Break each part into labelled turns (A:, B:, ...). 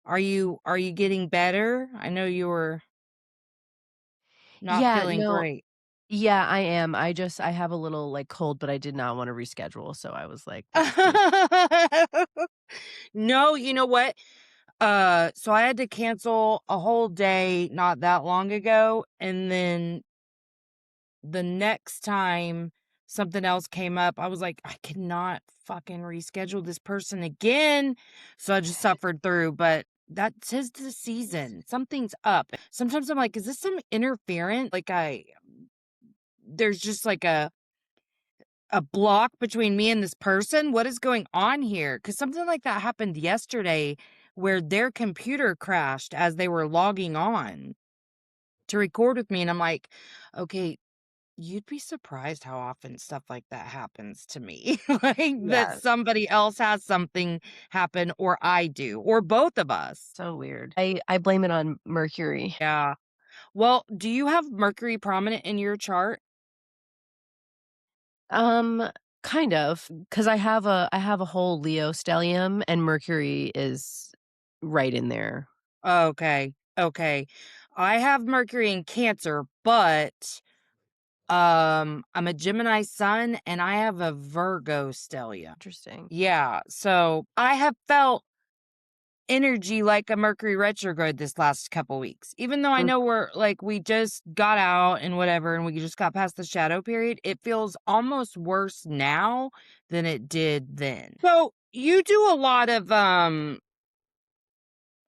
A: Are you getting better? I know you were not
B: Yeah,
A: feeling
B: no,
A: great.
B: yeah, I am. I have a little, like, cold, but I did not wanna reschedule, so I was like, "Let's do this."
A: No, you know what? So I had to cancel a whole day not that long ago, and then the next time something else came up, I was like, "I cannot fucking reschedule this person again." So I just suffered through, but that 'tis the season. Something's up. Sometimes I'm like, "Is this some interference?" Like, there's just like a block between me and this person? What is going on here? Because something like that happened yesterday where their computer crashed as they were logging on to record with me, and I'm like, "Okay, you'd be surprised how often stuff like that happens to me." Like, that
B: Yeah,
A: somebody else has something happen or I do, or both of us.
B: so weird. I blame it on Mercury.
A: Yeah. Well, do you have Mercury prominent in your chart?
B: Um, kind of, because I have a whole Leo stellium, and Mercury is right in there.
A: Okay, okay. I have Mercury in Cancer, but I'm a Gemini sun and I have a Virgo stellium.
B: Interesting.
A: Yeah, so I have felt energy like a Mercury retrograde this last couple weeks. Even though I
B: Mm.
A: know we're like we just got out and whatever and we just got past the shadow period, it feels almost worse now than it did then. So, you do a lot of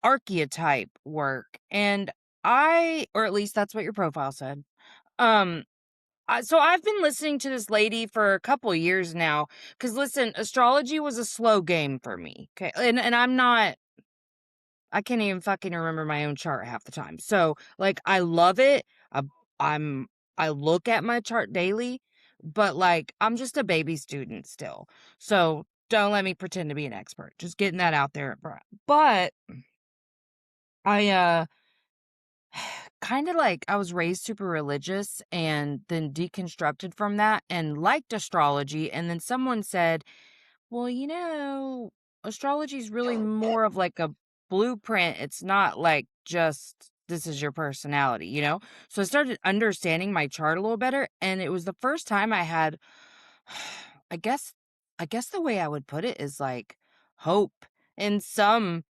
A: archetype work, and or at least that's what your profile said. Um so I've been listening to this lady for a couple years now. Cause listen, astrology was a slow game for me. Okay. And I can't even fucking remember my own chart half the time. So like I love it. I, I'm I look at my chart daily, but like I'm just a baby student still. So don't let me pretend to be an expert. Just getting that out there. But I kind of like I was raised super religious and then deconstructed from that and liked astrology. And then someone said, well, astrology is really more of like a blueprint. It's not like just this is your personality, you know? So I started understanding my chart a little better. And it was the first time I had, I guess, I guess the way I would put it is like hope in some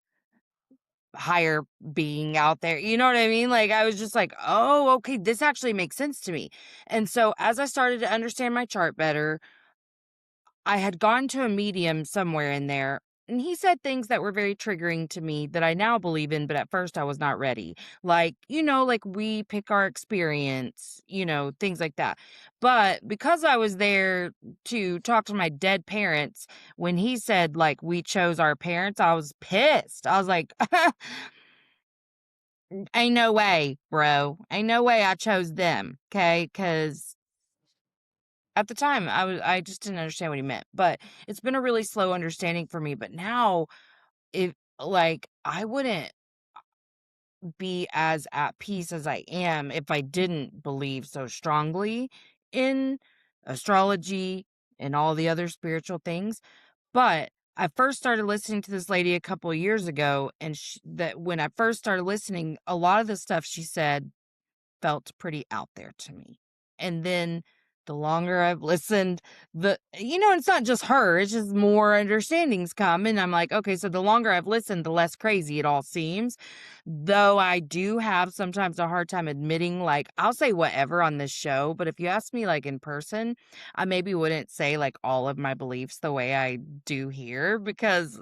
A: higher being out there. You know what I mean? Like I was just like, "Oh, okay, this actually makes sense to me." And so as I started to understand my chart better, I had gone to a medium somewhere in there, and he said things that were very triggering to me that I now believe in, but at first I was not ready. Like, like we pick our experience, things like that. But because I was there to talk to my dead parents, when he said like we chose our parents, I was pissed. I was like, ain't no way, bro. Ain't no way I chose them. Okay. Cause at the time I just didn't understand what he meant. But it's been a really slow understanding for me. But now if like I wouldn't be as at peace as I am if I didn't believe so strongly in astrology and all the other spiritual things. But I first started listening to this lady a couple of years ago, and that when I first started listening, a lot of the stuff she said felt pretty out there to me. And then the longer I've listened, it's not just her, it's just more understandings come. And I'm like, okay, so the longer I've listened, the less crazy it all seems. Though I do have sometimes a hard time admitting, like, I'll say whatever on this show, but if you ask me, like, in person, I maybe wouldn't say, like, all of my beliefs the way I do here because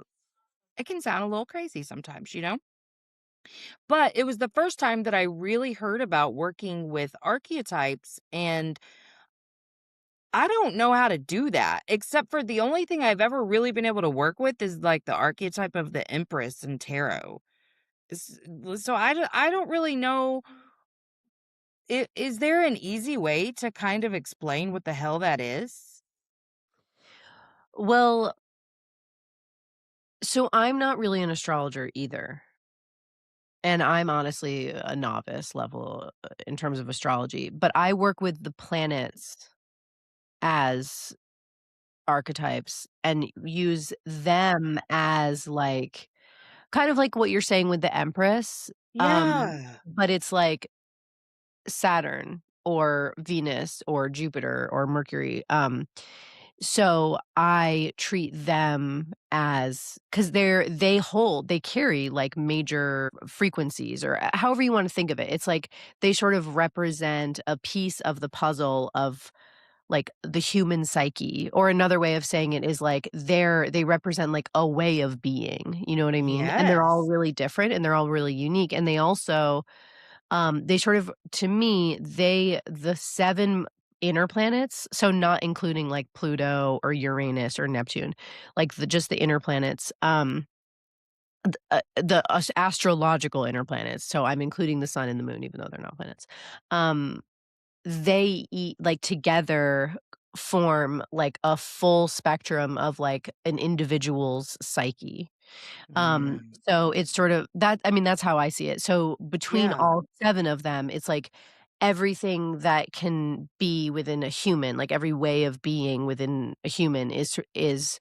A: it can sound a little crazy sometimes, you know? But it was the first time that I really heard about working with archetypes, and I don't know how to do that, except for the only thing I've ever really been able to work with is like the archetype of the Empress in tarot. So I don't really know. Is there an easy way to kind of explain what the hell that is?
B: Well, so I'm not really an astrologer either, and I'm honestly a novice level, in terms of astrology, but I work with the planets as archetypes and use them as, like, Kind of like what you're saying with the Empress,
A: Yeah.
B: but it's like Saturn or Venus or Jupiter or Mercury. So I treat them as because they carry like major frequencies or however you want to think of it. It's like they sort of represent a piece of the puzzle of like the human psyche, or another way of saying it is like they represent like a way of being, you know what I mean? And they're all
A: Yes.
B: really different and they're all really unique. And they also they sort of to me, the 7 inner planets, so not including like Pluto or Uranus or Neptune, like just the inner planets, the astrological inner planets. So I'm including the sun and the moon, even though they're not planets. Um, they eat like together form like a full spectrum of like an individual's psyche.
A: Mm.
B: So it's sort of that I mean, that's how I see it. So between
A: Yeah.
B: all 7 of them, it's like everything that can be within a human, like every way of being within a human is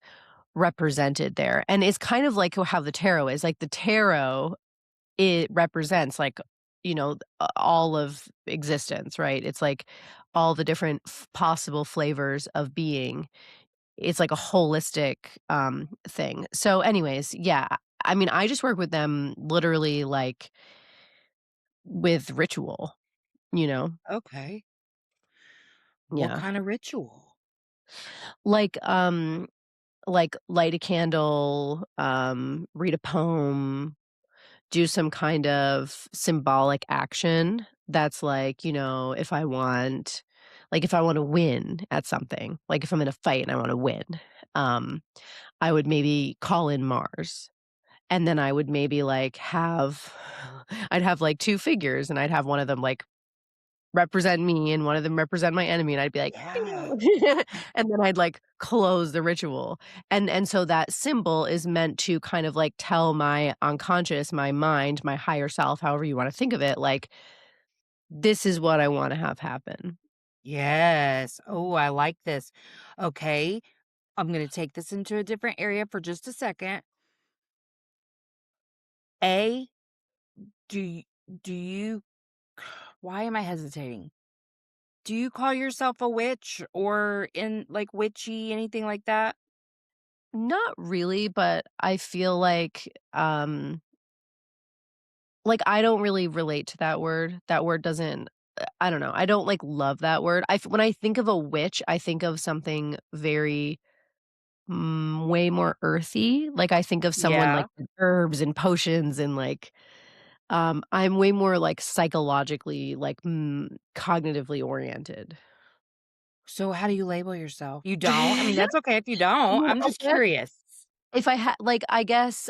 B: represented there. And it's kind of like how the tarot is. Like the tarot, it represents like, all of existence, right? It's like all the different possible flavors of being. It's like a holistic, thing. So anyways, yeah, I mean, I just work with them literally, like, with ritual, you know?
A: Okay. What
B: Yeah.
A: kind of ritual?
B: Like, light a candle, read a poem, do some kind of symbolic action that's like, if I wanna win at something, like, if I'm in a fight and I wanna win, um, I would maybe call in Mars. And then I would maybe, like, have I'd have, like, 2 figures, and I'd have one of them, like, represent me and one of them represent my enemy, and I'd be like, "Ding,
A: Yeah.
B: ding," and then I'd, like, close the ritual. And so that symbol is meant to kind of, like, tell my unconscious, my mind, my higher self, however you wanna think of it, like, "This is what I wanna have happen."
A: Yes. Oh, I like this. Okay. I'm going to take this into a different area for just a second. A, do you, do you, why am I hesitating? Do you call yourself a witch or in like witchy, anything like that?
B: Not really, but I feel like, I don't really relate to that word. That word doesn't I don't know. I don't, like, love that word. When I think of a witch, I think of something very, way more earthy. Like, I think of someone, like,
A: Yeah.
B: with herbs and potions and, like, I'm way more, like, psychologically, like, cognitively oriented.
A: So how do you label yourself? You don't? I mean, that's okay if you don't.
B: Well,
A: I'm
B: I
A: just
B: guess
A: curious.
B: if I had like, I guess,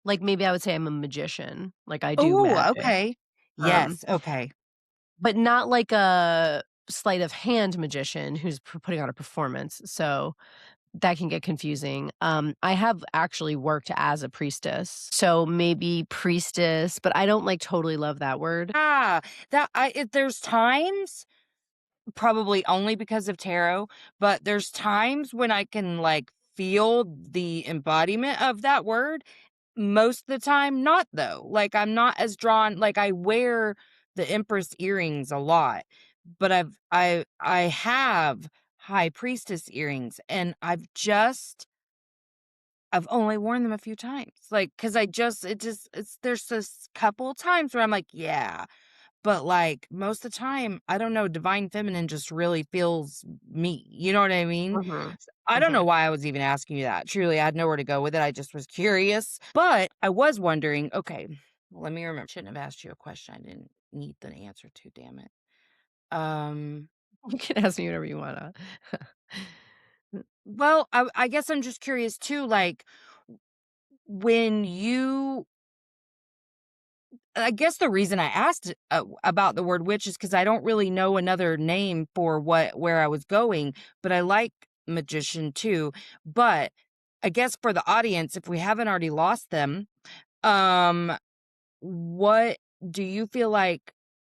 B: like, maybe I would say I'm a magician. Like, I do
A: Oh,
B: magic.
A: okay.
B: Um
A: Yes. Okay.
B: But not like a sleight of hand magician who's putting on a performance, so that can get confusing. I have actually worked as a priestess, so maybe priestess, but I don't, like, totally love that word.
A: Ah, there's times, probably only because of tarot, but there's times when I can like feel the embodiment of that word. Most of the time, not though. Like I'm not as drawn. Like I wear the Empress earrings a lot, but I have High Priestess earrings, and I've only worn them a few times. Like, cause it's there's this couple times where I'm like, yeah, but, like, most of the time, I don't know, divine feminine just really feels me, you know what I mean?
B: Mhm,
A: I don't know
B: mhm.
A: why I was even asking you that, truly, I had nowhere to go with it, I just was curious, but I was wondering okay, let me remember, shouldn't have asked you a question I didn't need the answer to, damn it. Um,
B: You can ask me whatever you wanna.
A: well, I guess I'm just curious too, like, when you I guess the reason I asked, about the word witch is because I don't really know another name for where I was going, but I like magician too. But I guess for the audience, if we haven't already lost them, um, what do you feel like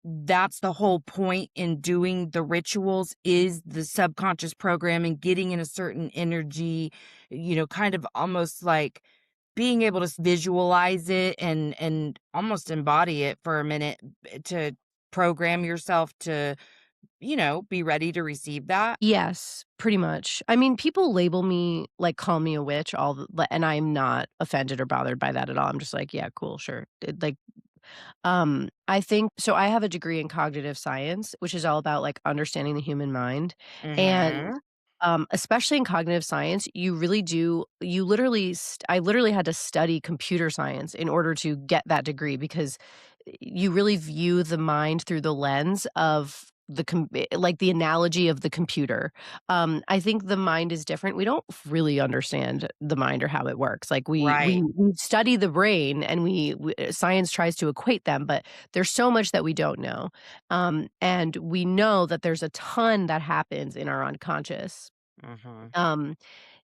A: that's the whole point in doing the rituals is the subconscious programming, getting in a certain energy, kind of almost like being able to visualize it and almost embody it for a minute to program yourself to, be ready to receive that.
B: Yes, pretty much. I mean, people label me like, call me a witch, and I'm not offended or bothered by that at all. I'm just like, "Yeah, cool, sure." I think so I have a degree in cognitive science, which is all about, like, understanding the human mind, and,
A: Mhm.
B: especially in cognitive science, you literally I literally had to study computer science in order to get that degree because you really view the mind through the lens of like, the analogy of the computer. I think the mind is different. We don't really understand the mind or how it works. Like,
A: Right.
B: we study the brain and science tries to equate them, but there's so much that we don't know. And we know that there's a ton that happens in our unconscious.
A: Mhm.
B: Um,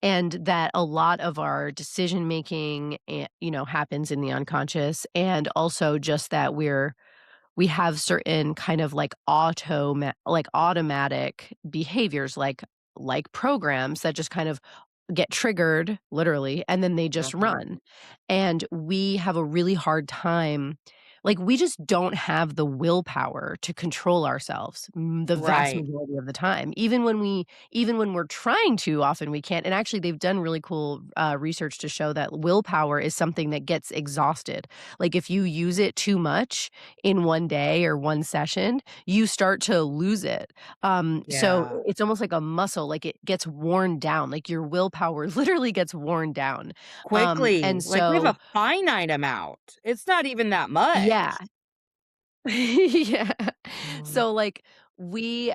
B: and that a lot of our decision making, happens in the unconscious, and also just that we have certain kind of like automatic behaviors, like programs that just kind of get triggered literally, and then they just
A: Mhm.
B: run. And we have a really hard time, like, we just don't have the willpower to control ourselves, the vast
A: Right.
B: majority of the time. Even when we're trying to, often we can't. And actually, they've done really cool, research to show that willpower is something that gets exhausted. Like, if you use it too much in one day or one session, you start to lose it. So
A: Yeah.
B: it's almost like a muscle, like it gets worn down, like your willpower literally gets worn down.
A: Quickly.
B: And
A: Like, we have
B: so
A: a finite amount. It's not even that
B: yeah.
A: much.
B: Yeah.
A: Mhm.
B: So, like, we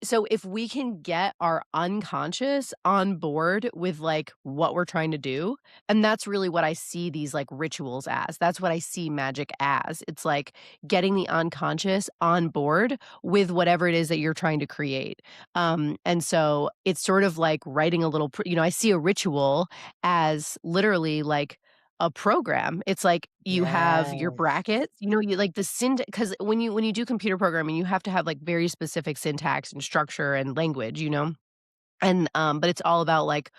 B: so if we can get our unconscious on board with, like, what we're trying to do, and that's really what I see these, like, rituals as. That's what I see magic as. It's like getting the unconscious on board with whatever it is that you're trying to create. And so it's sort of like writing a little I see a ritual as literally like a program. It's like you have your
A: Yes.
B: brackets, you like the because when you do computer programming, you have to have, like, very specific syntax and structure and language, And, but it's all about, like,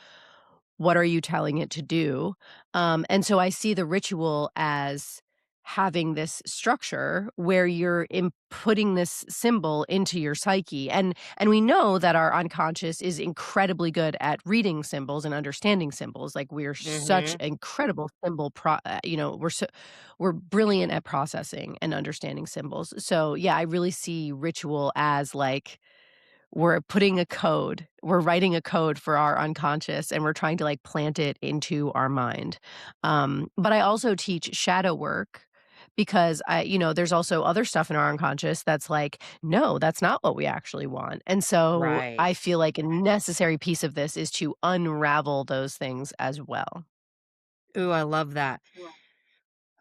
B: what are you telling it to do? And so I see the ritual as having this structure where you're putting this symbol into your psyche, and we know that our unconscious is incredibly good at reading symbols and understanding symbols. Like, we're such
A: Mhm.
B: incredible we're brilliant at processing and understanding symbols. So yeah, I really see ritual as like we're writing a code for our unconscious, and we're trying to, like, plant it into our mind. But I also teach shadow work because there's also other stuff in our unconscious that's like, "No, that's not what we actually want." And so
A: Right.
B: I feel like a necessary piece of this is to unravel those things as well.
A: Ooh, I love that.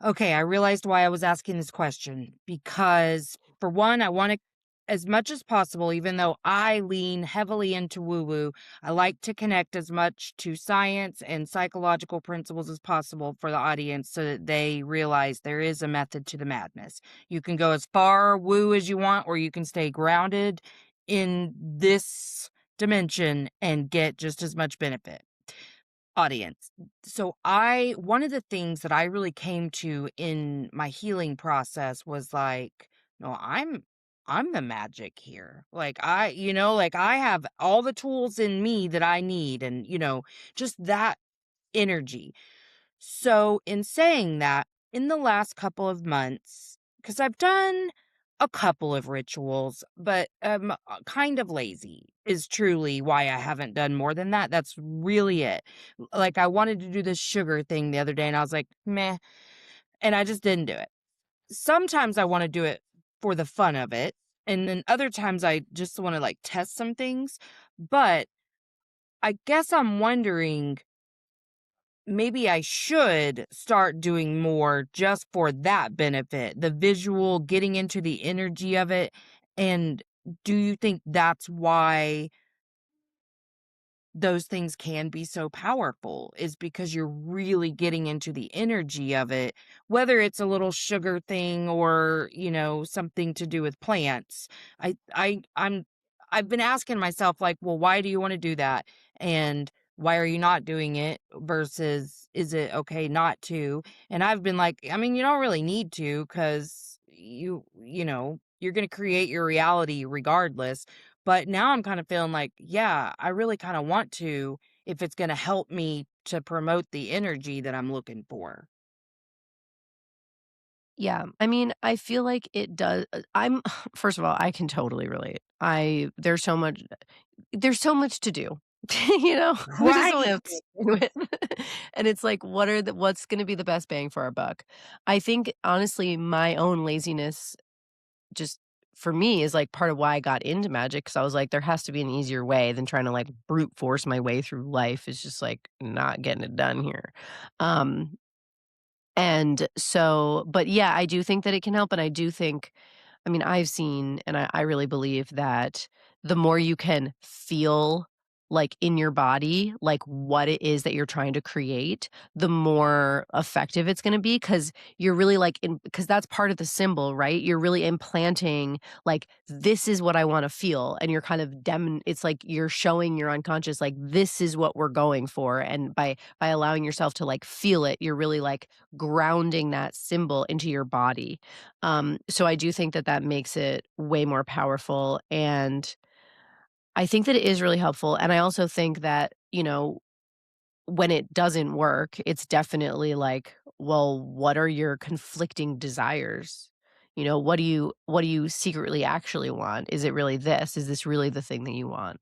A: Okay, I realized why I was asking this question because, for one, I want to, as much as possible, even though I lean heavily into woo woo, I like to connect as much to science and psychological principles as possible for the audience so that they realize there is a method to the madness. You can go as far woo as you want, or you can stay grounded in this dimension and get just as much benefit. Audience. So one of the things that I really came to in my healing process was like, no, I'm the magic here. Like like I have all the tools in me that I need and just that energy. So, in saying that, in the last couple of months, because I've done a couple of rituals, but kind of lazy is truly why I haven't done more than that. That's really it. Like, I wanted to do this sugar thing the other day, and I was like, meh, and I just didn't do it. Sometimes I want to do it for the fun of it, and then other times I just want to like test some things. But I guess I'm wondering, maybe I should start doing more just for that benefit, the visual, getting into the energy of it. And do you think that's why those things can be so powerful, is because you're really getting into the energy of it, whether it's a little sugar thing or, something to do with plants. I've been asking myself like, well, why do you want to do that? why are you not doing it versus is it okay not to? And I've been like, I mean, you don't really need to cuz you're going to create your reality regardless. But now I'm kind of feeling like, yeah, I really kind of want to if it's going to help me to promote the energy that I'm looking for.
B: Yeah, I mean, I feel like it does I'm first of all, I can totally relate. I there's so much to do. You know? We just only
A: Right.
B: have so much to do with. And it's like, what's gonna be the best bang for our buck? I think, honestly, my own laziness just for me is, like, part of why I got into magic because I was like, "There has to be an easier way than trying to, like, brute force my way through life. It's just, like, not getting it done here." Um and so but yeah, I do think that it can help, and I do think I mean, I've seen and I really believe that the more you can feel, like, in your body, like, what it is that you're trying to create, the more effective it's gonna be because 'cause you're really, like, in because that's part of the symbol, right? You're really implanting, like, "This is what I wanna feel," and you're kind of it's like you're showing your unconscious, like, "This is what we're going for," and by allowing yourself to, like, feel it, you're really, like, grounding that symbol into your body. So I do think that that makes it way more powerful, and I think that it is really helpful, and I also think that, when it doesn't work, it's definitely like, well, what are your conflicting desires? What do you secretly actually want? Is it really this? Is this really the thing that you want?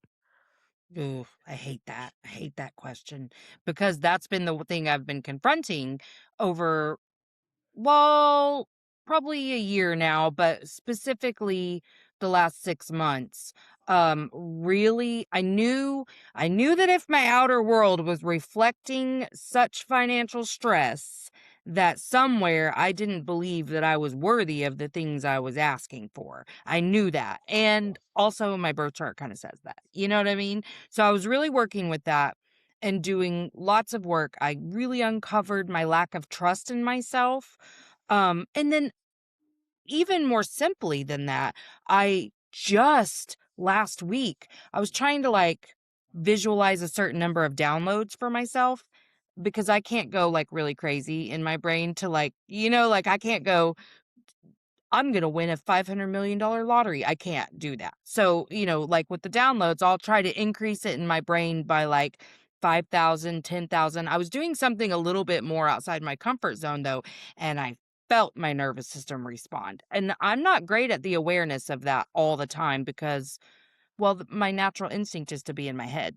A: Ooh, I hate that. I hate that question because that's been the thing I've been confronting over, well, probably a year now, but specifically the last 6 months. Really, I knew that if my outer world was reflecting such financial stress, that somewhere I didn't believe that I was worthy of the things I was asking for. I knew that. And also my birth chart kind of says that. You know what I mean? So I was really working with that and doing lots of work. I really uncovered my lack of trust in myself. And then even more simply than that, I just last week, I was trying to like visualize a certain number of downloads for myself because I can't go like really crazy in my brain to like, like I can't go I'm gonna win a $500 million lottery. I can't do that. So, like with the downloads, I'll try to increase it in my brain by like 5,000, 10,000. I was doing something a little bit more outside my comfort zone though, and I felt my nervous system respond. And I'm not great at the awareness of that all the time because, well, my natural instinct is to be in my head.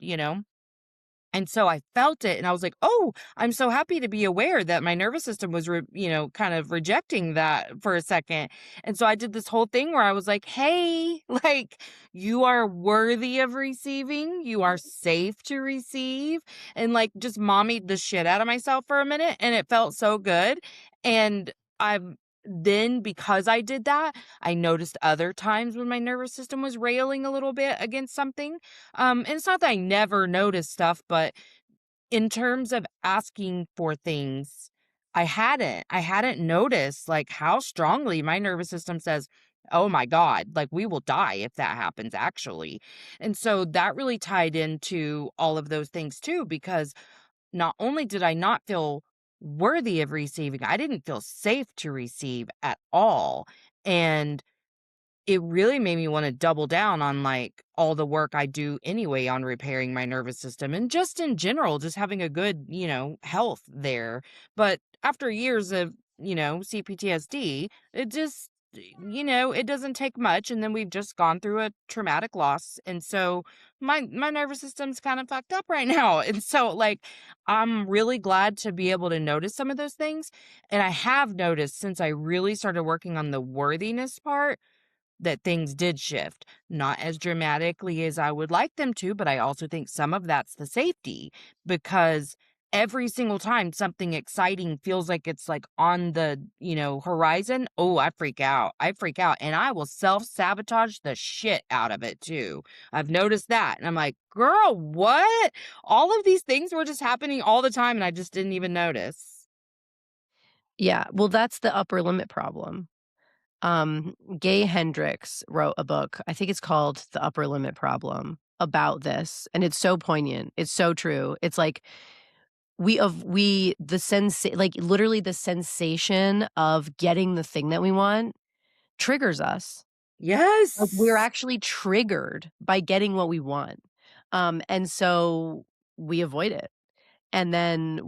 A: And so I felt it and I was like, "Oh, I'm so happy to be aware that my nervous system was, kind of rejecting that for a second." And so I did this whole thing where I was like, "Hey, like you are worthy of receiving. You are safe to receive." And like just mommied the shit out of myself for a minute and it felt so good. And I've then because I did that, I noticed other times when my nervous system was railing a little bit against something. And it's not that I never notice stuff, but in terms of asking for things, I hadn't noticed like how strongly my nervous system says, "Oh my God, like we will die if that happens, actually." And so that really tied into all of those things too, because not only did I not feel worthy of receiving, I didn't feel safe to receive at all. And it really made me wanna double down on, like, all the work I do anyway on repairing my nervous system and just in general, just having a good, health there. But after years of, CPTSD, it just it doesn't take much, and then we've just gone through a traumatic loss, and so my nervous system's kinda fucked up right now, and so, like, I'm really glad to be able to notice some of those things, and I have noticed since I really started working on the worthiness part that things did shift. Not as dramatically as I would like them to, but I also think some of that's the safety because every single time something exciting feels like it's like on the, horizon, oh, I freak out. I freak out and I will self-sabotage the shit out of it too. I've noticed that. And I'm like, "Girl, what? All of these things were just happening all the time and I just didn't even notice."
B: Yeah, well, that's the upper limit problem. Gay Hendricks wrote a book, I think it's called The Upper Limit Problem. about this, and it's so poignant. It's so true. It's like like, literally the sensation of getting the thing that we want triggers us. Like, we're
A: Yes.
B: actually triggered by getting what we want. And so we avoid it. And then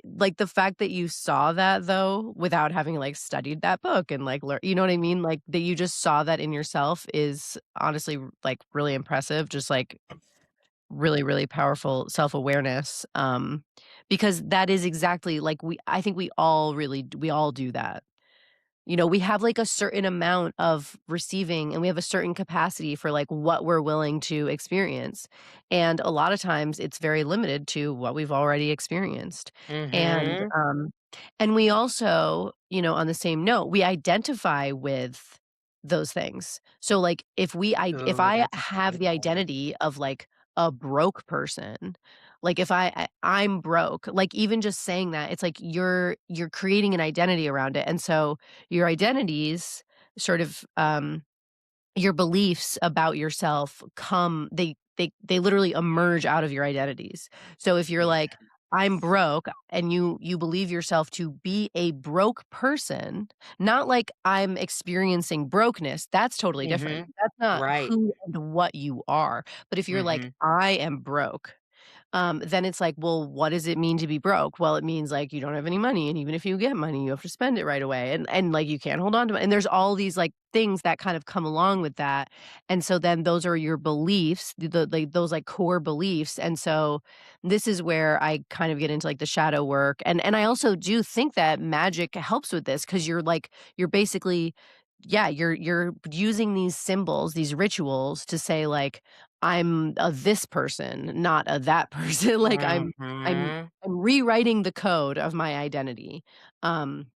B: like, the fact that you saw that, though, without having, like, studied that book and, like, you know what I mean? Like, that you just saw that in yourself is honestly, like, really impressive, just, like, really, really powerful self-awareness, because that is exactly like, I think we all do that. You know, we have, like, a certain amount of receiving, and we have a certain capacity for, like, what we're willing to experience, and a lot of times, it's very limited to what we've already experienced, and,
A: Mhm.
B: we also, on the same note, we identify with those things. So, like, if
A: Oh,
B: I
A: that's a
B: have
A: great
B: the
A: point.
B: identity of, like, a broke person, like, if I'm broke, like, even just saying that, it's like you're creating an identity around it, and so your identities sort of, your beliefs about yourself they literally emerge out of your identities. So if you're
A: Yeah.
B: like, "I'm broke," and you believe yourself to be a broke person, not like I'm experiencing brokenness, that's totally different.
A: Mhm.
B: That's not
A: Right.
B: who and what you are. But if you're like,
A: Mhm.
B: "I am broke," then it's like, well, what does it mean to be broke? Well, it means like you don't have any money, and even if you get money, you have to spend it right away, and like you can't hold on to it. And there's all these like things that kind of come along with that, and so then those are your beliefs, like those like core beliefs, and so this is where I kind of get into like the shadow work, and I also do think that magic helps with this because you're basically yeah, you're using these symbols, these rituals to say like I'm a this person, not a that person. Like I'm
A: Mhm.
B: I'm rewriting the code of my identity, um,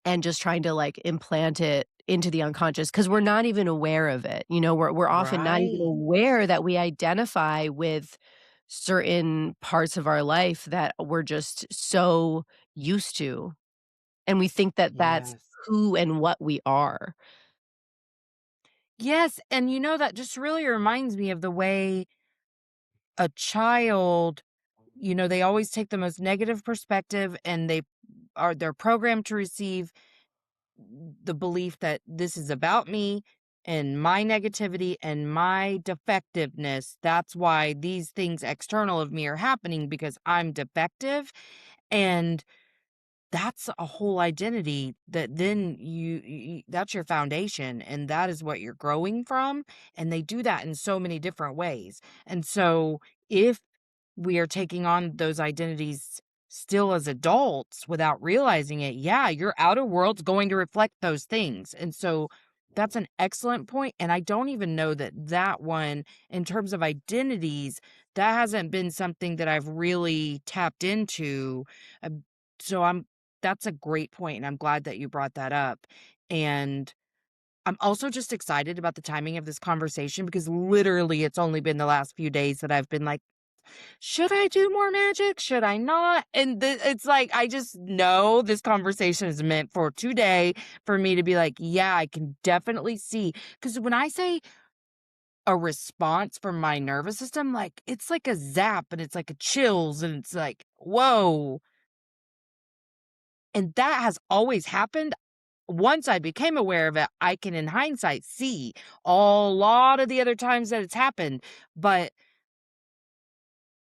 B: and just trying to like implant it into the unconscious because we're not even aware of it. You know, we're often not even
A: Right.
B: aware that we identify with certain parts of our life that we're just so used to, and we think that that's
A: Yes.
B: who and what we are.
A: Yes, and that just really reminds me of the way a child, they always take the most negative perspective and they're programmed to receive the belief that this is about me and my negativity and my defectiveness. That's why these things external of me are happening because I'm defective. And that's a whole identity that then that's your foundation and that is what you're growing from, and they do that in so many different ways. And so if we are taking on those identities still as adults without realizing it, yeah, your outer world's going to reflect those things. And so that's an excellent point, and I don't even know that that one, in terms of identities, that hasn't been something that I've really tapped into. uh, so I'm That's a great point, and I'm glad that you brought that up. And I'm also just excited about the timing of this conversation because literally it's only been the last few days that I've been like, should I do more magic? Should I not? And it's like, I just know this conversation is meant for today for me to be like, yeah, I can definitely see. Because when I say a response from my nervous system, like, it's like a zap and it's like a chills and it's like, whoa. And that has always happened. Once I became aware of it, I can, in hindsight, see a lot of the other times that it's happened. But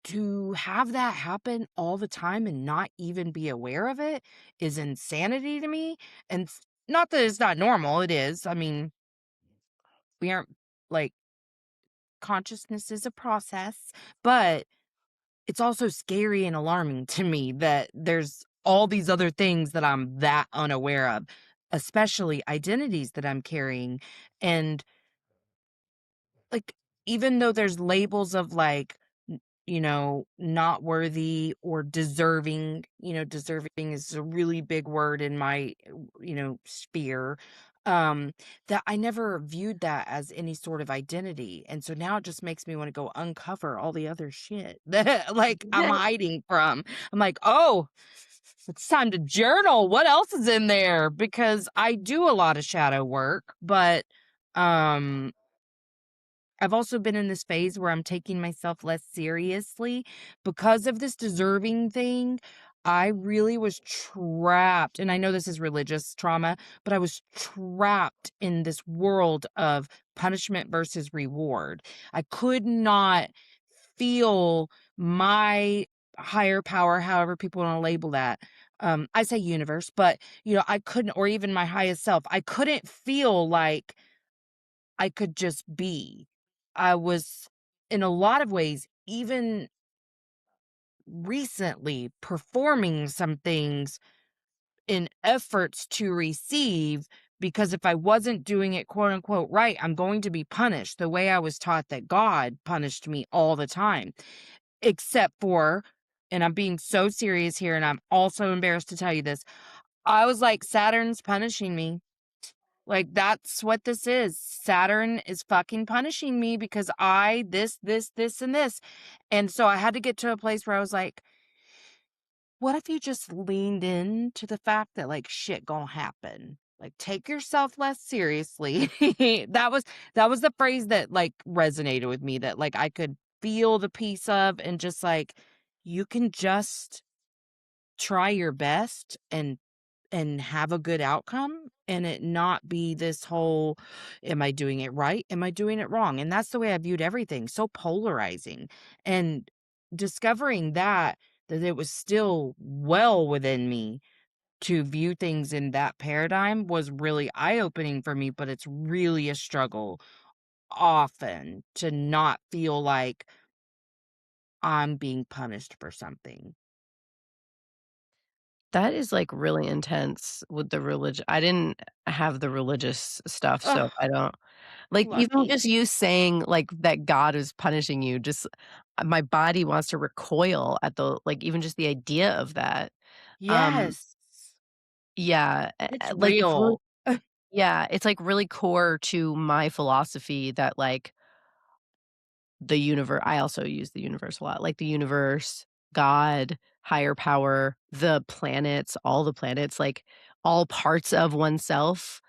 A: to have that happen all the time and not even be aware of it is insanity to me. And not that it's not normal, it is. I mean, we aren't like, consciousness is a process, but it's also scary and alarming to me that there's all these other things that I'm that unaware of, especially identities that I'm carrying. And like, even though there's labels of like, not worthy or deserving, deserving is a really big word in my, sphere. Um, that I never viewed that as any sort of identity. And so now it just makes me want to go uncover all the other shit that like I'm hiding from. I'm like, oh, it's time to journal. What else is in there? Because I do a lot of shadow work, but um I've also been in this phase where I'm taking myself less seriously because of this deserving thing. I really was trapped, and I know this is religious trauma, but I was trapped in this world of punishment versus reward. I could not feel my higher power, however people want to label that. I say universe, but I couldn't, or even my highest self, I couldn't feel like I could just be. I was, in a lot of ways, even recently performing some things in efforts to receive, because if I wasn't doing it quote unquote right, I'm going to be punished the way I was taught that God punished me all the time. Except for, and I'm being so serious here, and I'm also embarrassed to tell you this, I was like, Saturn's punishing me. Like, that's what this is. Saturn is fucking punishing me because this, and this. And so I had to get to a place where I was like, what if you just leaned into the fact that like shit gonna happen? Like, take yourself less seriously. That was the phrase that like resonated with me, that like I could feel the piece of, and just like, you can just try your best and have a good outcome, and it not be this whole, am I doing it right? Am I doing it wrong? And that's the way I viewed everything, so polarizing. And discovering that it was still well within me to view things in that paradigm was really eye-opening for me, but it's really a struggle often to not feel like I'm being punished for something.
B: That is, like, really intense with the religion. I didn't have the religious stuff, so
A: Ugh,
B: I don't like, even
A: lucky.
B: just you saying, like, that God is punishing you, just my body wants to recoil at the like, even just the idea of that. Um,
A: Yes.
B: yeah,
A: It's
B: like, it's really
A: real.
B: yeah, it's, like, really core to my philosophy that, like, the universe. I also use the universe a lot, like, the universe, God, higher power, the planets, like, all parts of oneself,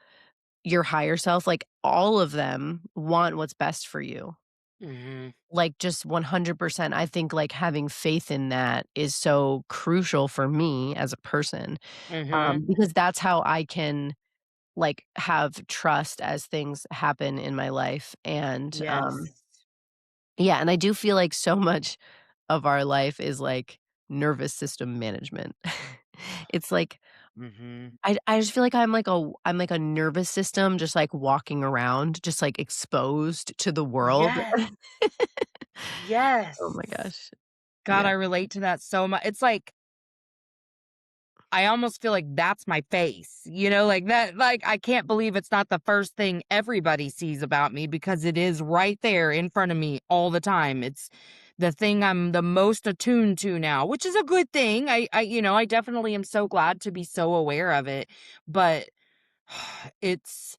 B: your higher self, like, all of them want what's best for you.
A: Mhm.
B: Like, just 100%. I think, like, having faith in that is so crucial for me as a person,
A: Mhm.
B: because that's how I can, like, have trust as things happen in my life, and,
A: Yes.
B: yeah, and I do feel like so much of our life is, like, nervous system management. It's like
A: Mhm.
B: I just feel like I'm like a nervous system just, like, walking around, just, like, exposed to the world.
A: Yes.
B: Oh my
A: Yes.
B: gosh.
A: God,
B: Yeah.
A: I relate to that so much. It's like, I almost feel like that's my face, like that, like, I can't believe it's not the first thing everybody sees about me, because it is right there in front of me all the time. It's the thing I'm the most attuned to now, which is a good thing. I definitely am so glad to be so aware of it, but it's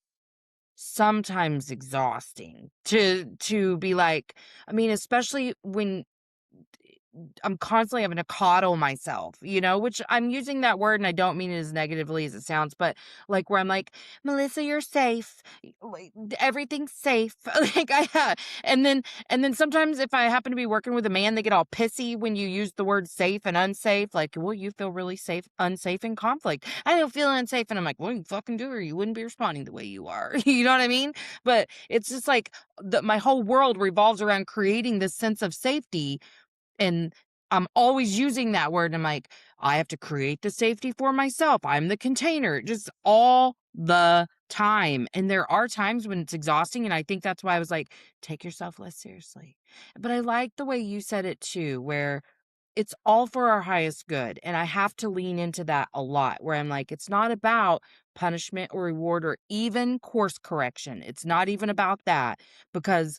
A: sometimes exhausting to be like, I mean, especially when I'm constantly having to coddle myself, which I'm using that word and I don't mean it as negatively as it sounds, but like where I'm like, Melissa, you're safe. Like, everything's safe. Like and then sometimes if I happen to be working with a man, they get all pissy when you use the word safe and unsafe. Like, well, you feel really safe, unsafe in conflict. I don't feel unsafe. And I'm like, well, you fucking do, or you wouldn't be responding the way you are. You know what I mean? But it's just like my whole world revolves around creating this sense of safety, and I'm always using that word. And I'm like, I have to create the safety for myself. I'm the container, just all the time. And there are times when it's exhausting. And I think that's why I was like, take yourself less seriously. But I like the way you said it too, where it's all for our highest good. And I have to lean into that a lot, where I'm like, it's not about punishment or reward or even course correction. It's not even about that, because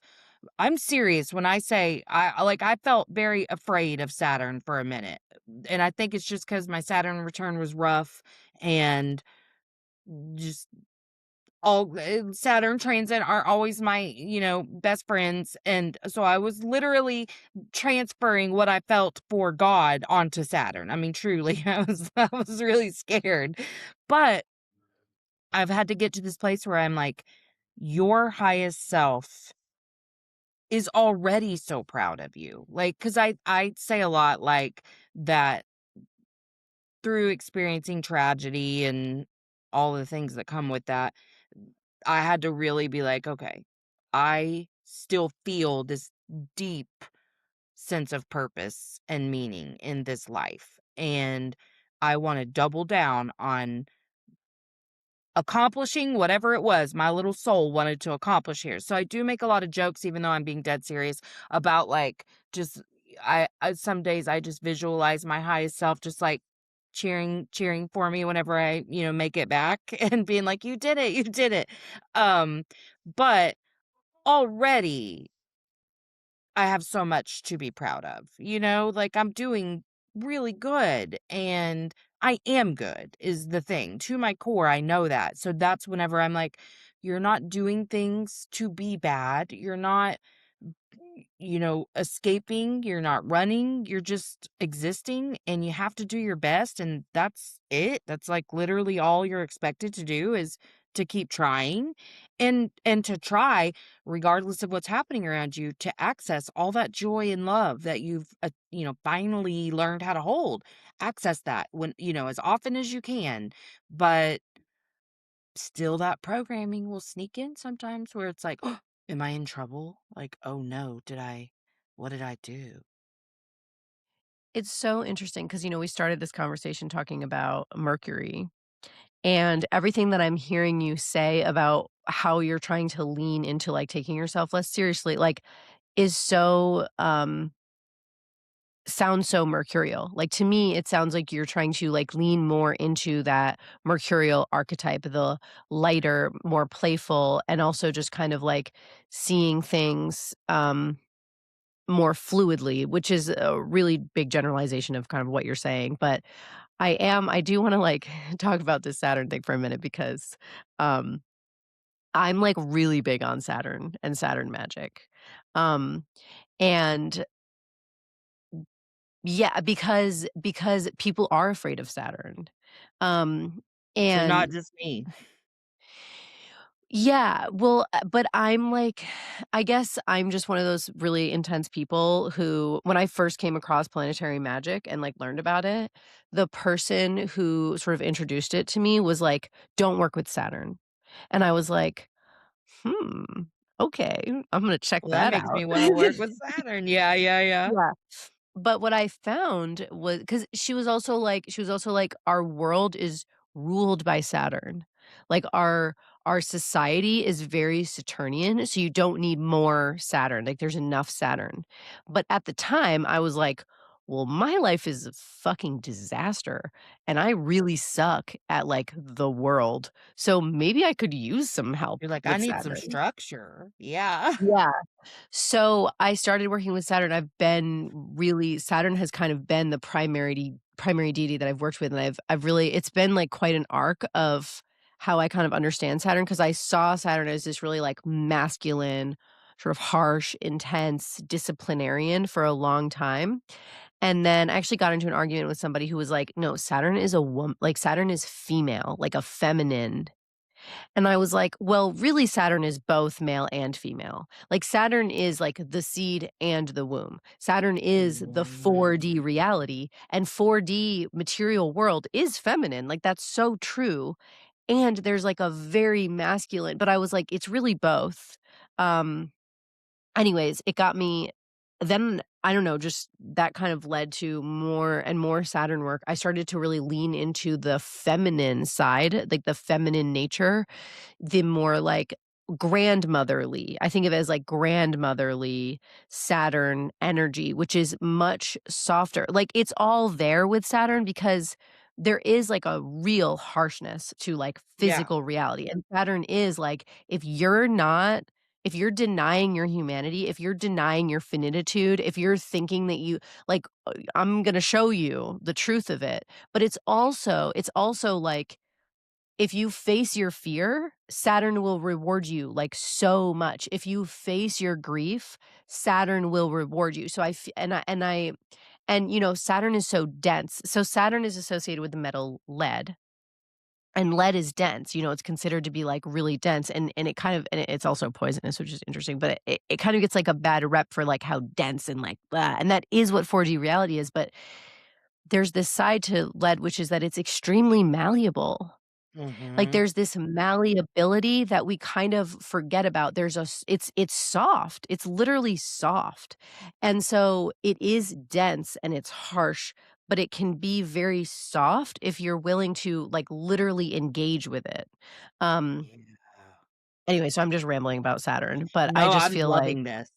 A: I'm serious when I say I felt very afraid of Saturn for a minute, and I think it's just because my Saturn return was rough, and just Saturn transit are always my, best friends, and so I was literally transferring what I felt for God onto Saturn. I mean, truly, I was really scared, but I've had to get to this place where I'm like, your highest self is already so proud of you. Like, cause I say a lot like that through experiencing tragedy and all the things that come with that, I had to really be like, okay, I still feel this deep sense of purpose and meaning in this life. And I want to double down on accomplishing whatever it was my little soul wanted to accomplish here. So I do make a lot of jokes, even though I'm being dead serious about like just I some days I just visualize my highest self just like cheering for me whenever I, make it back and being like, you did it, you did it. Um, but already I have so much to be proud of, like I'm doing really good and I am good is the thing. To my core, I know that. So that's whenever I'm like, you're not doing things to be bad. You're not escaping, you're not running, you're just existing and you have to do your best and that's it. That's like literally all you're expected to do is to keep trying and to try regardless of what's happening around you to access all that joy and love that you've finally learned how to hold. Access that when as often as you can. But still that programming will sneak in sometimes where it's like, "Oh, am I in trouble? Like, oh no, what did I do?"
B: It's so interesting because, we started this conversation talking about Mercury, and everything that I'm hearing you say about how you're trying to lean into, like, taking yourself less seriously, like, is so, sounds so mercurial. Like, to me, it sounds like you're trying to, like, lean more into that mercurial archetype, the lighter, more playful, and also just kind of, like, seeing things, more fluidly, which is a really big generalization of kind of what you're saying, but I do wanna, like, talk about this Saturn thing for a minute because, um, I'm, like, really big on Saturn and Saturn magic. Um, and yeah, because people are afraid of Saturn. Um,
A: So not
B: and
A: just me.
B: yeah, well, but I'm like I guess I'm just one of those really intense people who when I first came across planetary magic and, like, learned about it, the person who sort of introduced it to me was like, "Don't work with Saturn." And I was like, "Hmm, okay, I'm gonna check
A: Well, that
B: that
A: makes
B: out."
A: me wanna work with Saturn. Yeah, yeah, yeah.
B: Yeah. But what I found was because she was also like, "Our world is ruled by Saturn." Like, our society is very Saturnian, so you don't need more Saturn, like, there's enough Saturn. But at the time, I was like, "Well, my life is a fucking disaster, and I really suck at, like, the world, so maybe I could use some help
A: You're like, "I
B: with
A: need some
B: Saturn."
A: structure." Yeah.
B: Yeah. So, I started working with Saturn. Saturn has kind of been the primary deity that I've worked with, and I've really it's been, like, quite an arc of how I kind of understand Saturn because I saw Saturn as this really, like, masculine, sort of harsh, intense disciplinarian for a long time, and then I actually got into an argument with somebody who was like, "No, Saturn is female, like, a feminine." And I was like, "Well, really Saturn is both male and female. Like Saturn is like the seed and the womb. Saturn is the 4D reality and 4D material world is feminine. Like that's so true. And there's like a very masculine, but I was like, it's really both." Um Anyways, it got me then I don't know, just that kind of led to more and more Saturn work. I started to really lean into the feminine side, like the feminine nature, the more, like, grandmotherly I think of it as, like, grandmotherly Saturn energy, which is much softer. Like, it's all there with Saturn because there is, like, a real harshness to, like,
A: Yeah.
B: physical reality, and Saturn is, like, if you're denying your humanity, if you're denying your finitude, if you're thinking that I'm gonna show you the truth of it, but it's also, like, if you face your fear, Saturn will reward you, like, so much. If you face your grief, Saturn will reward you. So I f and, Saturn is so dense. So Saturn is associated with the metal lead. and lead is dense, it's considered to be, like, really dense, and it kind of and it's also poisonous, which is interesting, but it kind of gets, like, a bad rep for, like, how dense and, like, blah, and that is what 4D reality is, but there's this side to lead, which is that it's extremely malleable. Like,
A: Mhm.
B: there's this malleability that we kind of forget about. There's a s it's soft. It's literally soft. And so it is dense and it's harsh, but it can be very soft if you're willing to, like, literally engage with it. Um,
A: Yeah.
B: anyway, so I'm just rambling about Saturn, but I
A: No,
B: just
A: I'm
B: feel like
A: loving this.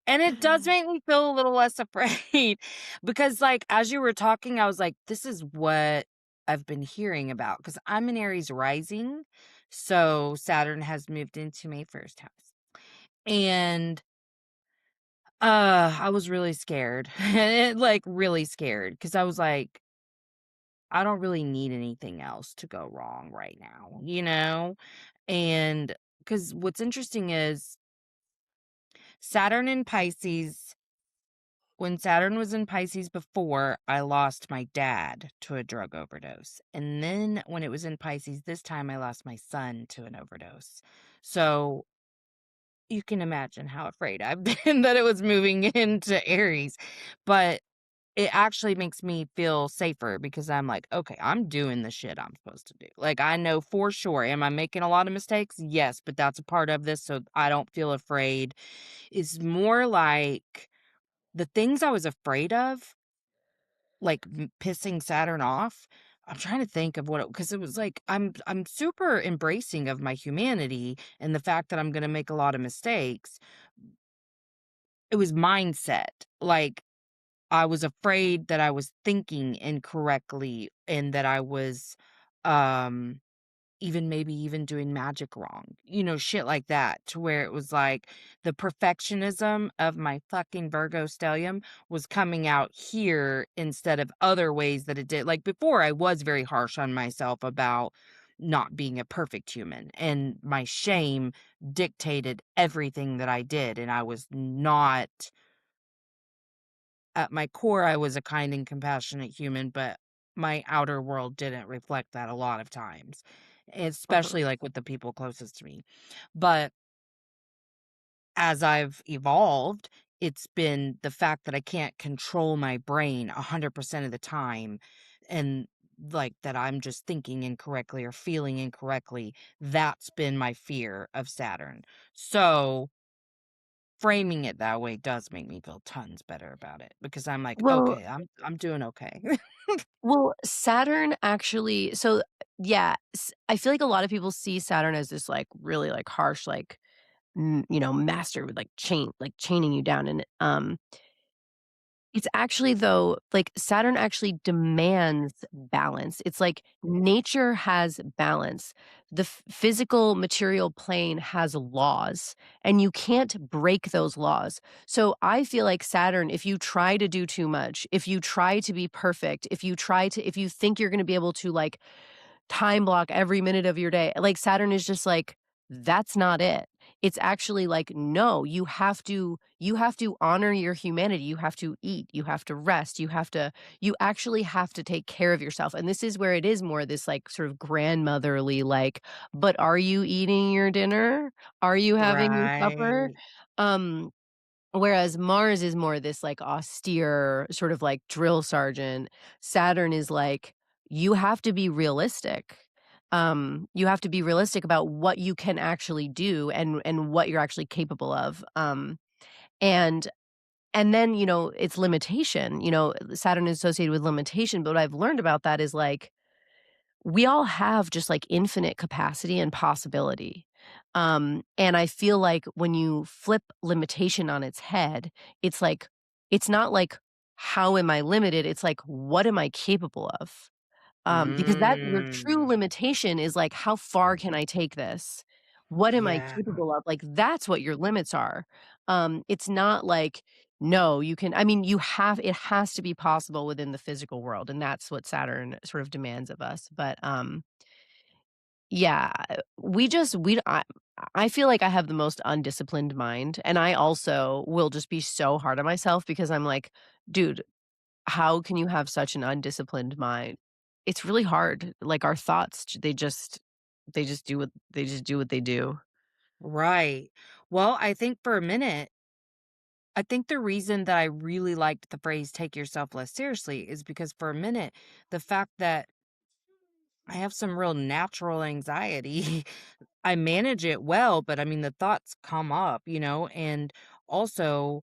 A: And it does make me feel a little less afraid because, like, as you were talking, I was like, this is what I've been hearing about because I'm an Aries rising. So Saturn has moved into my first house. And I was really scared. Like really scared because I was like, I don't really need anything else to go wrong right now, you know? And because what's interesting is Saturn in Pisces. When Saturn was in Pisces before, I lost my dad to a drug overdose. And then when it was in Pisces this time, I lost my son to an overdose. So you can imagine how afraid I've been that it was moving into Aries. But it actually makes me feel safer because I'm like, okay, I'm doing the shit I'm supposed to do. Like, I know for sure. Am I making a lot of mistakes? Yes, but that's a part of this. So I don't feel afraid. It's more like the things I was afraid of, like, pissing Saturn off. I'm trying to think of what it because it was like, I'm super embracing of my humanity and the fact that I'm gonna make a lot of mistakes. It was mindset. Like, I was afraid that I was thinking incorrectly and that I was, um even maybe even doing magic wrong, shit like that, to where it was like the perfectionism of my fucking Virgo stellium was coming out here instead of other ways that it did. Like before, I was very harsh on myself about not being a perfect human, and my shame dictated everything that I did, and I was not at my core, I was a kind and compassionate human, but my outer world didn't reflect that a lot of times,
B: Mhm.
A: especially like with the people closest to me. But as I've evolved, it's been the fact that I can't control my brain 100% of the time and like that I'm just thinking incorrectly or feeling incorrectly. That's been my fear of Saturn. So framing it that way does make me feel tons better about it because I'm like,
B: Well
A: "Okay, I'm doing okay."
B: well, Saturn actually yeah, I feel like a lot of people see Saturn as this, like, really, like, harsh, like, master with, like, chaining you down, and, it's actually though like, Saturn actually demands balance. It's like nature has balance. The physical material plane has laws, and you can't break those laws. So, I feel like Saturn, if you try to do too much, if you try to be perfect, if you think you're gonna be able to, like, time block every minute of your day. Like, Saturn is just like, "That's not it." It's actually like, "No, you have to honor your humanity, you have to eat, you have to rest, you actually have to take care of yourself." And this is where it is more this, like, sort of grandmotherly, like, "But are you eating your dinner? Are you having your supper?"
A: Right.
B: Um Whereas Mars is more this, like, austere, sort of, like, drill sergeant. Saturn is like, you have to be realistic. You have to be realistic about what you can actually do and what you're actually capable of. And and then, it's limitation. Saturn is associated with limitation, but what I've learned about that is, like, we all have just, like, infinite capacity and possibility. And I feel like when you flip limitation on its head, it's like it's not like, "How am I limited?" It's like, "What am I capable of?" Because that your true
A: Mm.
B: limitation is like, "How far can I take this? What am I
A: Yeah.
B: capable of?" Like, that's what your limits are. It's not like, "No, you can." I mean, it has to be possible within the physical world, and that's what Saturn sort of demands of us. But, yeah, I feel like I have the most undisciplined mind, and I also will just be so hard on myself because I'm like, "Dude, how can you have such an undisciplined mind?" it's really hard. Like, our thoughts, they just do what they do.
A: Right. Well, I think for a minute, I think the reason that I really liked the phrase take yourself less seriously is because for a minute, the fact that I have some real natural anxiety, I manage it well, but I mean, the thoughts come up, and also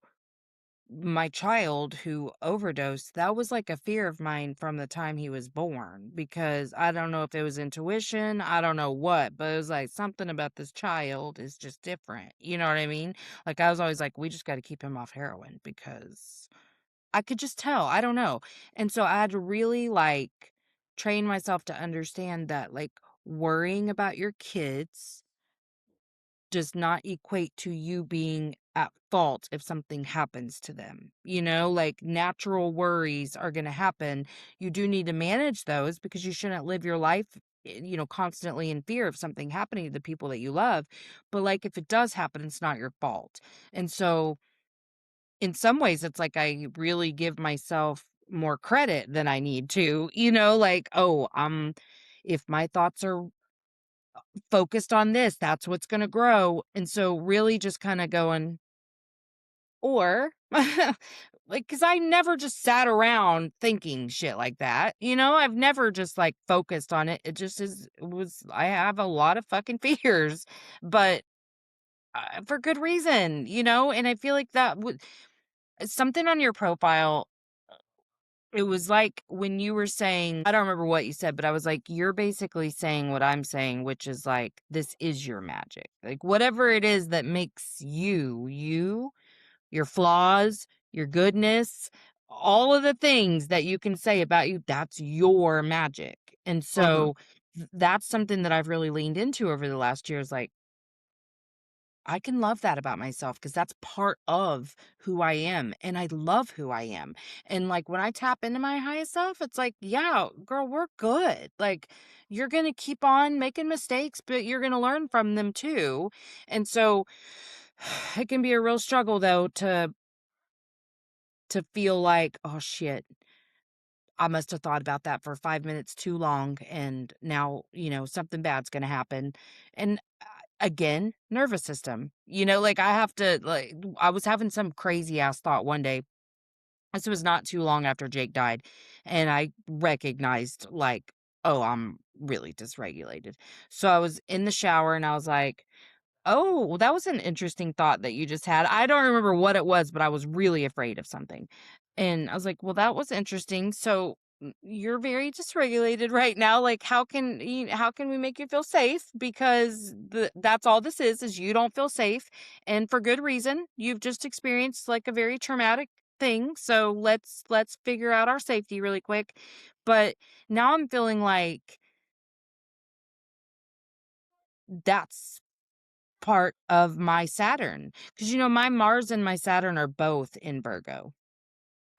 A: my child who overdosed, that was like a fear of mine from the time he was born because I don't know if it was intuition, I don't know what, but it was like something about this child is just different. You know what I mean? Like I was always like, we just got to keep him off heroin because I could just tell. I don't know. And so I had to really like train myself to understand that like worrying about your kids does not equate to you being at fault if something happens to them. Like natural worries are going to happen. You do need to manage those because you shouldn't live your life, constantly in fear of something happening to the people that you love. But like if it does happen, it's not your fault. And so in some ways, it's like I really give myself more credit than I need to, like, oh, if my thoughts are focused on this, that's what's gonna grow. And so really just kinda going or like, cause I never just sat around thinking shit like that, I've never just, like, focused on it. It just was I have a lot of fucking fears, but, for good reason, and I feel like that would something on your profile, it was like when you were saying I don't remember what you said, but I was like, "You're basically saying what I'm saying, which is like, this is your magic." Like, whatever it is that makes you, your flaws, your goodness, all of the things that you can say about you, that's your magic. And
B: Mhm.
A: so, that's something that I've really leaned into over the last year is like, I can love that about myself because that's part of who I am, and I love who I am. And, like, when I tap into my highest self, it's like, "Yeah, girl, we're good." Like, you're gonna keep on making mistakes, but you're gonna learn from them too. And so, it can be a real struggle, though, to feel like, "Oh, shit. I must have thought about that for 5 minutes too long, and now, something bad's gonna happen." And, again, nervous system, like, I have to, like I was having some crazy ass thought one day. This was not too long after Jake died, and I recognized, like, "Oh, I'm really dysregulated." So, I was in the shower, and I was like, oh, well, that was an interesting thought that you just had. I don't remember what it was, but I was really afraid of something. And I was like, well, that was interesting. So you're very dysregulated right now. Like, how can we make you feel safe? Because that's all this is you don't feel safe. And for good reason. You've just experienced like a very traumatic thing. So let's figure out our safety really quick. But now I'm feeling like that's part of my Saturn, because my Mars and my Saturn are both in Virgo.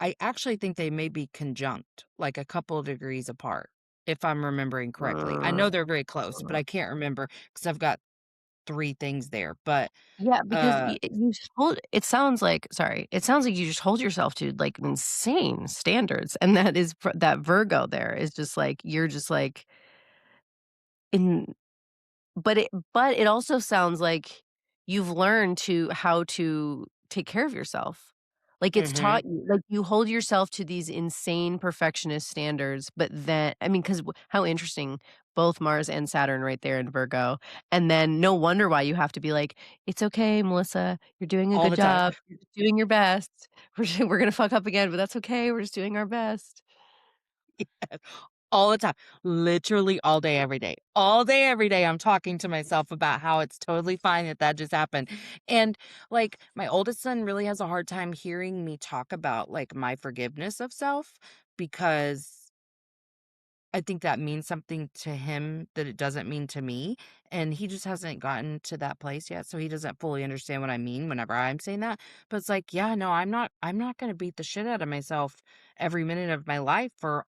A: I actually think they may be conjunct, like a couple of degrees apart, if I'm remembering correctly. I
B: Mm.
A: know they're very close, but I can't remember because 'cause I've got 3 things there, but,
B: Yeah, because
A: uh
B: you just hold it sounds like you just hold yourself to, like, insane standards, and that is that Virgo there is just like you're just like in but it also sounds like you've learned how to take care of yourself. Like, it's
A: mhm,
B: taught you like, you hold yourself to these insane perfectionist standards, but then I mean, 'cause how interesting, both Mars and Saturn right there in Virgo, and then no wonder why you have to be like, "It's okay, Melissa, you're doing a
A: all
B: good
A: the time.
B: job, you're just doing your best. We're gonna fuck up again, but that's okay, we're just doing our best."
A: All the time, literally all day, every day. All day, every day, I'm talking to myself about how it's totally fine that that just happened. And, like, my oldest son really has a hard time hearing me talk about, like, my forgiveness of self because I think that means something to him that it doesn't mean to me, and he just hasn't gotten to that place yet, so he doesn't fully understand what I mean whenever I'm saying that. But it's like, yeah, no, I'm not gonna beat the shit out of myself every minute of my life for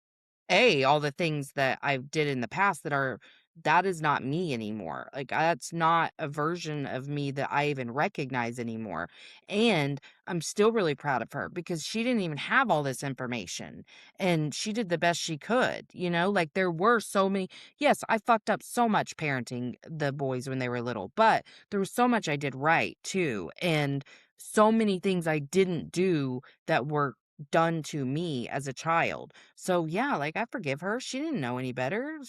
A: all the things that I did in the past that are that is not me anymore. Like, that's not a version of me that I even recognize anymore. And I'm still really proud of her because she didn't even have all this information and she did the best she could, you know? Like, there were so many, yes, I fucked up so much parenting the boys when they were little, but there was so much I did right too. And so many things I didn't do that were done to me as a child. So yeah, like I forgive her. She didn't know any better.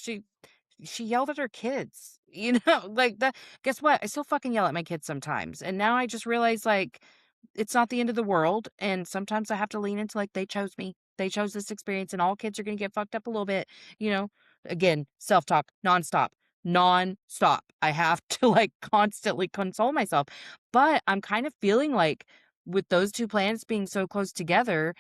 A: She yelled at her kids, you know, like that. Guess what? I still fucking yell at my kids sometimes. And now I just realize like it's not the end of the world. And sometimes I have to lean into like they chose me. They chose this experience and all kids are gonna get fucked up a little bit, you know. Again, self-talk, nonstop. Nonstop. I have to like constantly console myself. But I'm kind of feeling like with those two planets being so close together,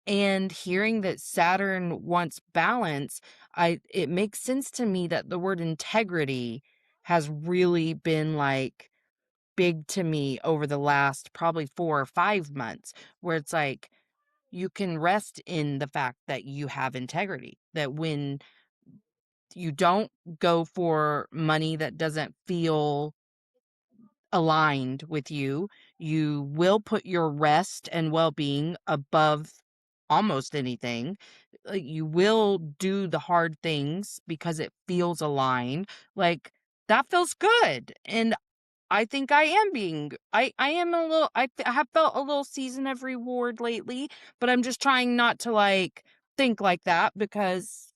A: and hearing that Saturn wants balance, I it makes sense to me that the word integrity has really been, like, big to me over the last probably 4 or 5 months, where it's like, you can rest in the fact that you have integrity, that when you don't go for money that doesn't feel aligned with you. You will put your rest and well-being above almost anything. You will do the hard things because it feels aligned. Like that feels good. And I think I am being I am a little I have felt a little season of reward lately, but I'm just trying not to like think like that because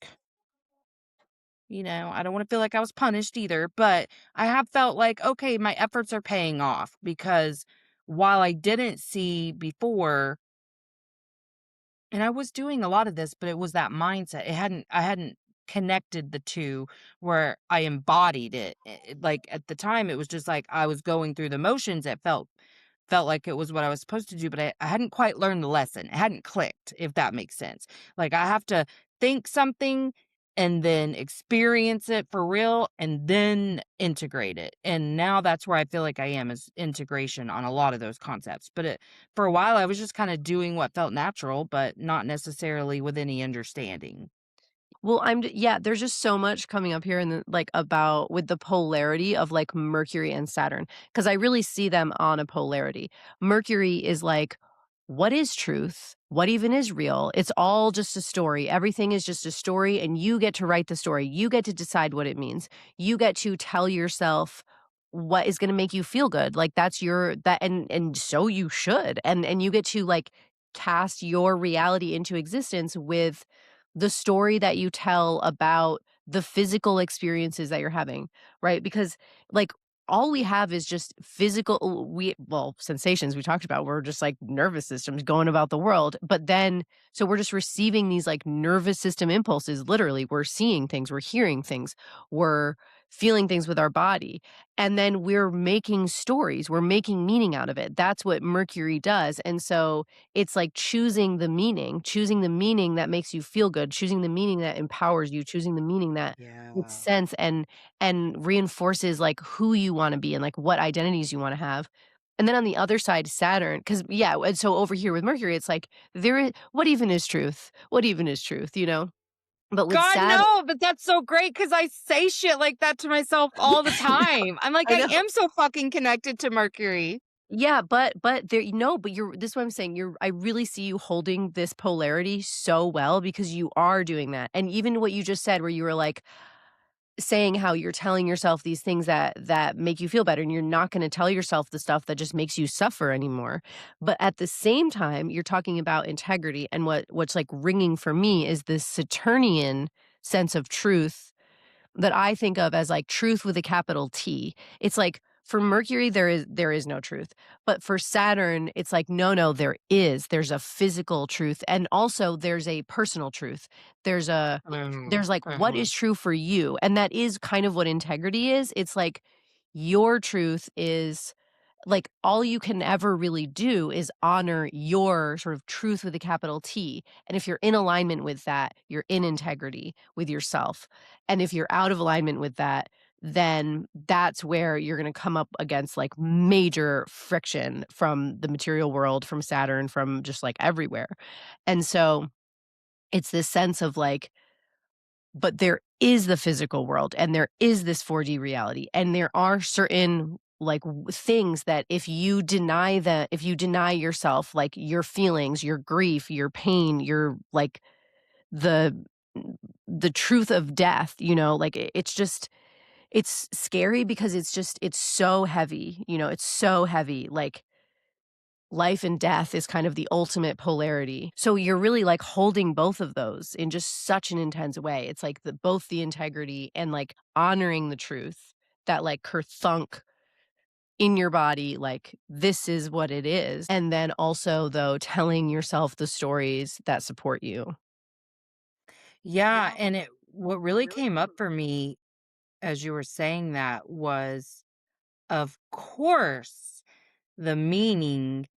A: I don't wanna feel like I was punished either, but I have felt like, okay, my efforts are paying off because while I didn't see before and I was doing a lot of this, but it was that mindset. I hadn't connected the 2 where I embodied it. Like, at the time, it was just like I was going through the motions. It felt like it was what I was supposed to do, but I hadn't quite learned the lesson. It hadn't clicked, if that makes sense. Like, I have to think something and then experience it for real and then integrate it. And now that's where I feel like I am is integration on a lot of those concepts. But for a while, I was just kinda doing what felt natural, but not necessarily with any understanding.
B: Well, yeah, there's just so much coming up here like about with the polarity of like Mercury and Saturn because I really see them on a polarity. Mercury is like, what is truth? What even is real? It's all just a story. Everything is just a story, and you get to write the story. You get to decide what it means. You get to tell yourself what is going to make you feel good. Like that's your that and so you should. And you get to like cast your reality into existence with the story that you tell about the physical experiences that you're having, right? Because like all we have is just physical sensations we talked about. We're just like nervous systems going about the world. But then so we're just receiving these like nervous system impulses. Literally, we're seeing things, we're hearing things, we're feeling things with our body. And then we're making stories, we're making meaning out of it. That's what Mercury does. And so it's like choosing the meaning that makes you feel good, choosing the meaning that empowers you, choosing the meaning that makes
A: Yeah.
B: sense and reinforces like who you want to be and like what identities you want to have. And then on the other side, Saturn, because yeah, and so over here with Mercury, it's like there is what even is truth? What even is truth, you know? But with
A: God,
B: Saturn,
A: no, but that's so great because I say shit like that to myself all the
B: I know,
A: time. I'm like,
B: I
A: I
B: know.
A: am so fucking connected to Mercury.
B: Yeah, but there no, but you're this is what I'm saying. I really see you holding this polarity so well because you are doing that. And even what you just said where you were like saying how you're telling yourself these things that make you feel better and you're not going to tell yourself the stuff that just makes you suffer anymore. But at the same time, you're talking about integrity and what's like ringing for me is this Saturnian sense of truth that I think of as like truth with a capital T. It's like for Mercury there is no truth. But for Saturn, it's like no, there is. There's a physical truth and also there's a personal truth. There's a
A: Mhm,
B: there's like what
A: mhm.
B: is true for you? And that is kind of what integrity is. It's like your truth is like all you can ever really do is honor your sort of truth with a capital T. And if you're in alignment with that, you're in integrity with yourself. And if you're out of alignment with that, then that's where you're going to come up against like major friction from the material world, from Saturn, from just like everywhere. And so it's this sense of like, but there is the physical world, and there is this 4D reality, and there are certain, like, things that if you deny yourself, like, your feelings, your grief, your pain, your, like, the the truth of death, like, it's just it's scary because it's so heavy, it's so heavy, like, life and death is kind of the ultimate polarity. So you're really, like, holding both of those in just such an intense way. It's like both the integrity and, like, honoring the truth that, like, kerthunk in your body, like, this is what it is. And then also, though, telling yourself the stories that support you.
A: Yeah, and what really came up for me as you were saying that was, of course, the meaning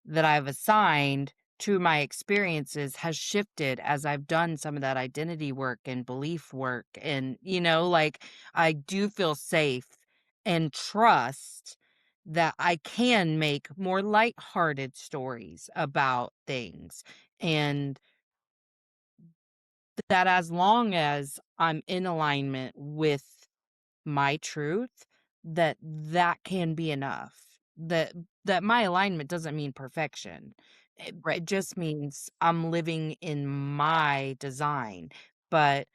A: that I've assigned to my experiences has shifted as I've done some of that identity work and belief work. And, like, I do feel safe and trust that I can make more lighthearted stories about things. And that as long as I'm in alignment with my truth, that can be enough. That my alignment doesn't mean perfection.
B: Right.
A: It just means I'm living in my design. But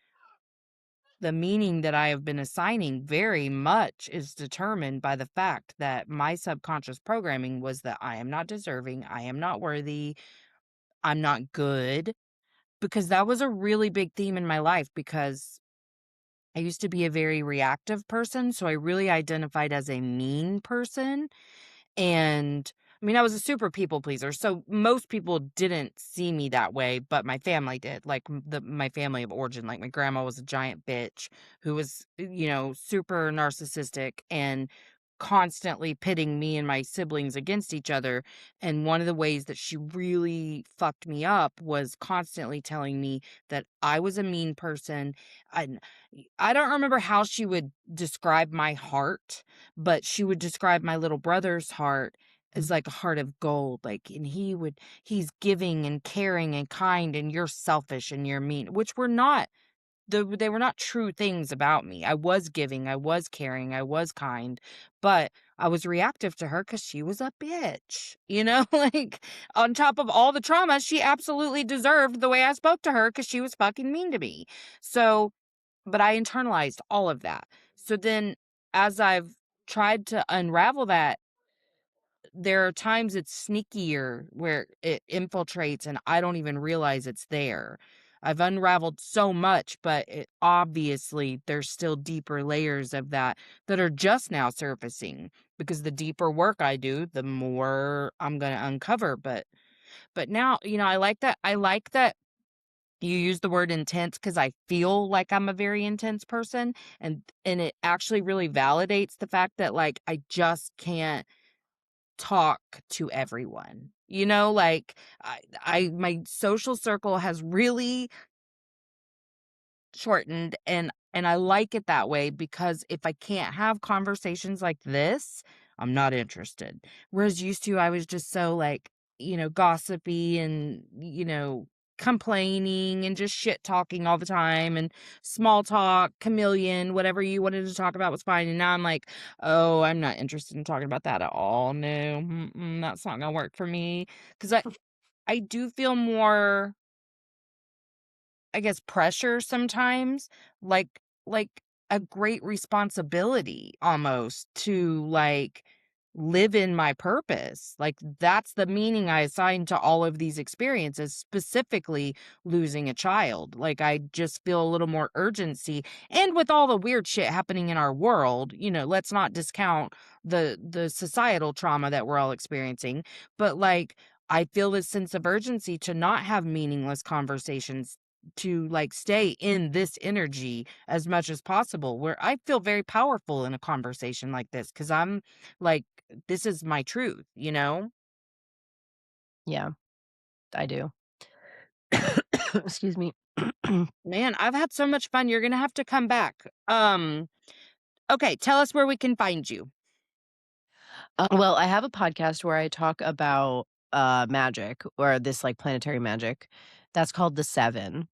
A: the meaning that I have been assigning very much is determined by the fact that my subconscious programming was that I am not deserving, I am not worthy, I'm not good. Because that was a really big theme in my life because I used to be a very reactive person, so I really identified as a mean person. And I mean, I was a super people pleaser, so most people didn't see me that way, but my family did. Like my family of origin, like my grandma was a giant bitch who was, super narcissistic and constantly pitting me and my siblings against each other. And one of the ways that she really fucked me up was constantly telling me that I was a mean person. And I don't remember how she would describe my heart, but she would describe my little brother's heart as like a heart of gold, like, and he's giving and caring and kind, and you're selfish and you're mean, which were not they were not true things about me. I was giving, I was caring, I was kind, but I was reactive to her because she was a bitch, like, on top of all the trauma, she absolutely deserved the way I spoke to her because she was fucking mean to me. So, but I internalized all of that. So then as I've tried to unravel that, there are times it's sneakier where it infiltrates and I don't even realize it's there. I've unraveled so much, but obviously there's still deeper layers of that are just now surfacing because the deeper work I do, the more I'm going to uncover. But now, I like that you use the word intense because I feel like I'm a very intense person, and it actually really validates the fact that, like, I just can't talk to everyone. Like, I my social circle has really shortened, and I like it that way because if I can't have conversations like this, I'm not interested. Whereas used to, I was just so, like, gossipy and, complaining and just shit talking all the time and small talk, chameleon, whatever you wanted to talk about was fine. And now I'm like, oh, I'm not interested in talking about that at all. No, that's not gonna work for me because I do feel more, I guess, pressure sometimes, like a great responsibility almost to, like, live in my purpose. Like, that's the meaning I assign to all of these experiences, specifically losing a child. Like, I just feel a little more urgency. And with all the weird shit happening in our world, let's not discount the societal trauma that we're all experiencing, but, like, I feel this sense of urgency to not have meaningless conversations, to, like, stay in this energy as much as possible, where I feel very powerful in a conversation like this because 'cause I'm like, this is my truth, you know?
B: Yeah, I do. Excuse me.
A: Man, I've had so much fun, you're gonna have to come back. Okay, tell us where we can find you.
B: Well, I have a podcast where I talk about, magic or this, like, planetary magic. That's called The 7.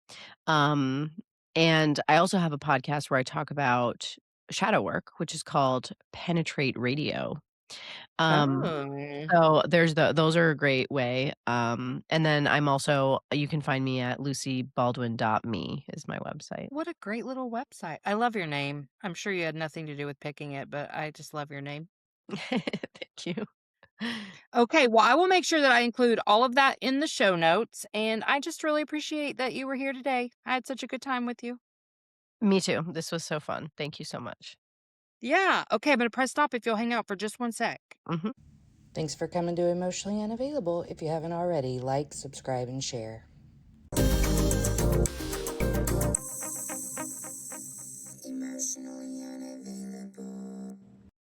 B: Um And I also have a podcast where I talk about shadow work, which is called Penetrate Radio. Um,
A: Oh,
B: so there's those are a great way. And then I'm also you can find me at lucybaldwin.me is my website.
A: what a great little website. I love your name. I'm sure you had nothing to do with picking it, but I just love your name.
B: Thank you.
A: Okay, well, I will make sure that I include all of that in the show notes, and I just really appreciate that you were here today. I had such a good time with you.
B: Me too. This was so fun. Thank you so much.
A: Yeah, okay, I'm gonna press stop if you'll hang out for just one sec.
B: Mhm.
C: Thanks for coming to Emotionally Unavailable. If you haven't already, like, subscribe, and share.